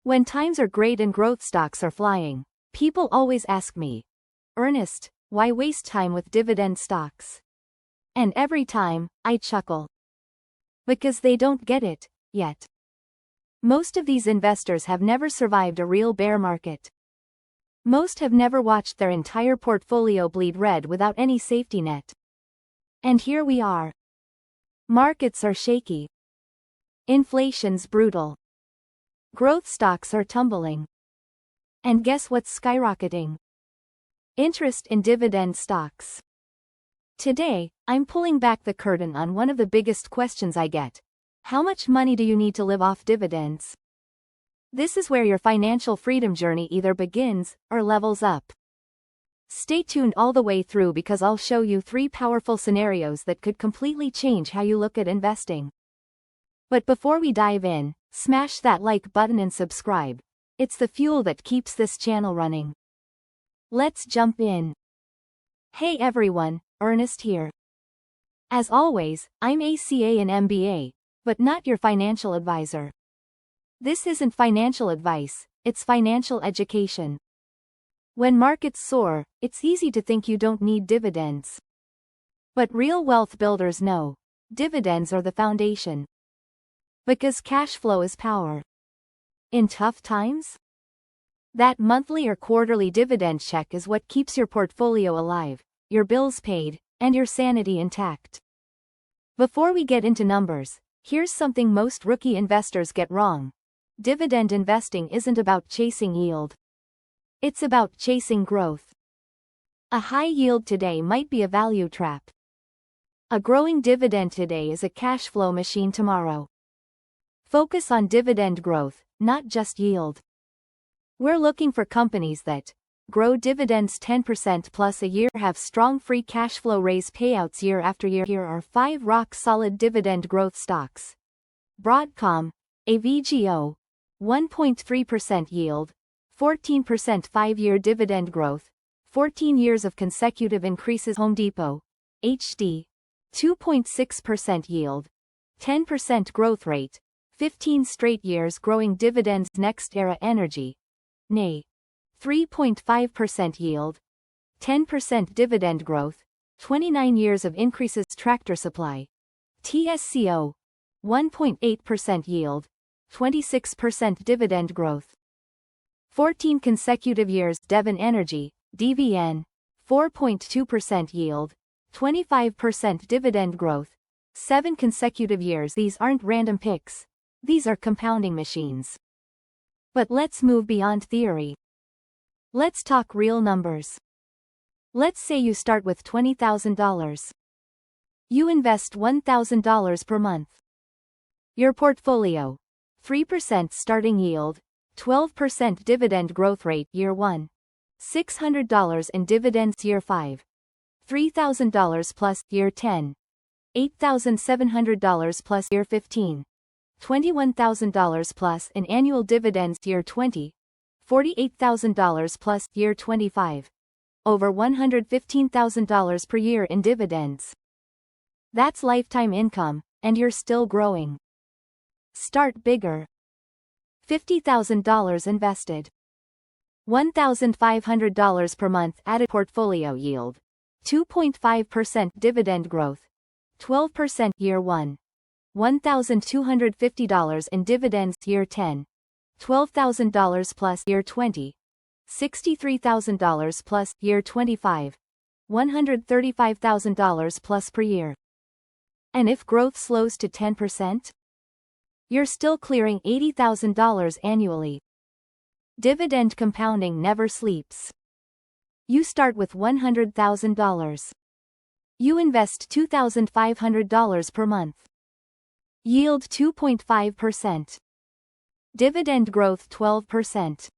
When times are great and growth stocks are flying, people always ask me, Ernest, why waste time with dividend stocks? And every time, I chuckle. Because they don't get it, yet. Most of these investors have never survived a real bear market. Most have never watched their entire portfolio bleed red without any safety net. And here we are. Markets are shaky. Inflation's brutal. Growth stocks are tumbling. And guess what's skyrocketing? Interest in dividend stocks. Today, I'm pulling back the curtain on one of the biggest questions I get. How much money do you need to live off dividends? This is where your financial freedom journey either begins or levels up. Stay tuned all the way through because I'll show you 3 powerful scenarios that could completely change how you look at investing. But before we dive in, smash that like button and subscribe. It's the fuel that keeps this channel running. Let's jump in. Hey everyone, Ernest here. As always, I'm ACA and MBA, but not your financial advisor. This isn't financial advice, it's financial education. When markets soar, it's easy to think you don't need dividends. But real wealth builders know, dividends are the foundation. Because cash flow is power. In tough times? That monthly or quarterly dividend check is what keeps your portfolio alive, your bills paid, and your sanity intact. Before we get into numbers, here's something most rookie investors get wrong. Dividend investing isn't about chasing yield. It's about chasing growth. A high yield today might be a value trap. A growing dividend today is a cash flow machine tomorrow. Focus on dividend growth, not just yield. We're looking for companies that grow dividends 10% plus a year, have strong free cash flow, raise payouts year after year. Here are 5 rock-solid dividend growth stocks. Broadcom, AVGO, 1.3% yield, 14% 5-year dividend growth, 14 years of consecutive increases. Home Depot, HD, 2.6% yield, 10% growth rate, 15 straight years growing dividends. NextEra Energy, NE, 3.5% yield, 10% dividend growth, 29 years of increases. Tractor Supply, TSCO, 1.8% yield, 26% dividend growth, 14 consecutive years. Devon Energy, DVN, 4.2% yield, 25% dividend growth, 7 consecutive years. These aren't random picks. These are compounding machines. But let's move beyond theory. Let's talk real numbers. Let's say you start with $20,000. You invest $1,000 per month. Your portfolio: 3% starting yield, 12% dividend growth rate year 1, $600 in dividends year 5, $3,000 plus year 10, $8,700 plus year 15, $21,000 plus in annual dividends year 20, $48,000 plus year 25, over $115,000 per year in dividends. That's lifetime income, and you're still growing. Start bigger. $50,000 invested. $1,500 per month added. Portfolio yield: 2.5% dividend growth, 12% year 1, $1,250 in dividends year 10, $12,000 plus year 20, $63,000 plus year 25, $135,000 plus per year. And if growth slows to 10%? You're still clearing $80,000 annually. Dividend compounding never sleeps. You start with $100,000. You invest $2,500 per month. Yield 2.5%. Dividend growth 12%.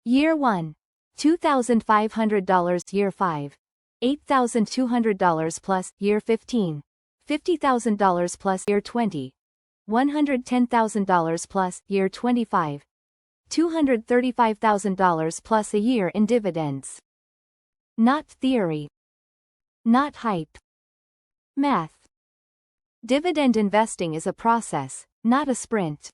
Year 1, $2,500. Year 5, $8,200 plus. Year 15, $50,000 plus. Year 20, $110,000 plus. Year 25, $235,000 plus a year in dividends. Not theory. Not hype. Math. Dividend investing is a process, not a sprint.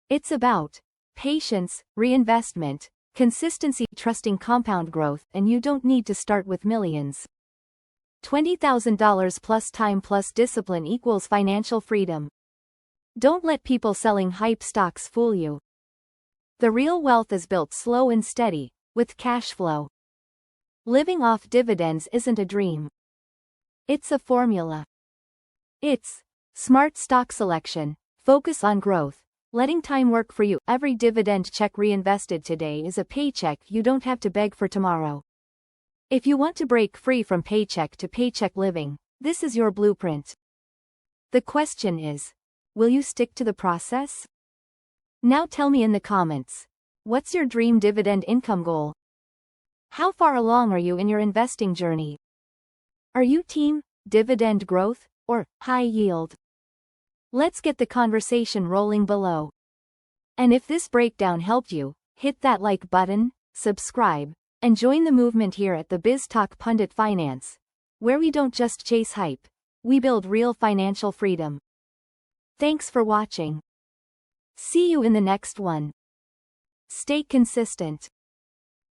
It's about Patience, reinvestment, consistency, trusting compound growth, and you don't need to start with millions. $20,000 plus time plus discipline equals financial freedom. Don't let people selling hype stocks fool you. The real wealth is built slow and steady, with cash flow. Living off dividends isn't a dream. It's a formula. It's smart stock selection, focus on growth, letting time work for you. Every dividend check reinvested today is a paycheck you don't have to beg for tomorrow. If you want to break free from paycheck to paycheck living, this is your blueprint. The question is, will you stick to the process? Now tell me in the comments, what's your dream dividend income goal? How far along are you in your investing journey? Are you team dividend growth or high yield? Let's get the conversation rolling below. And if this breakdown helped you, hit that like button, subscribe, and join the movement here at the Biz Talk Pundit Finance, where we don't just chase hype, we build real financial freedom. Thanks for watching. See you in the next one. Stay consistent.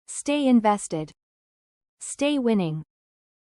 Stay invested. Stay winning.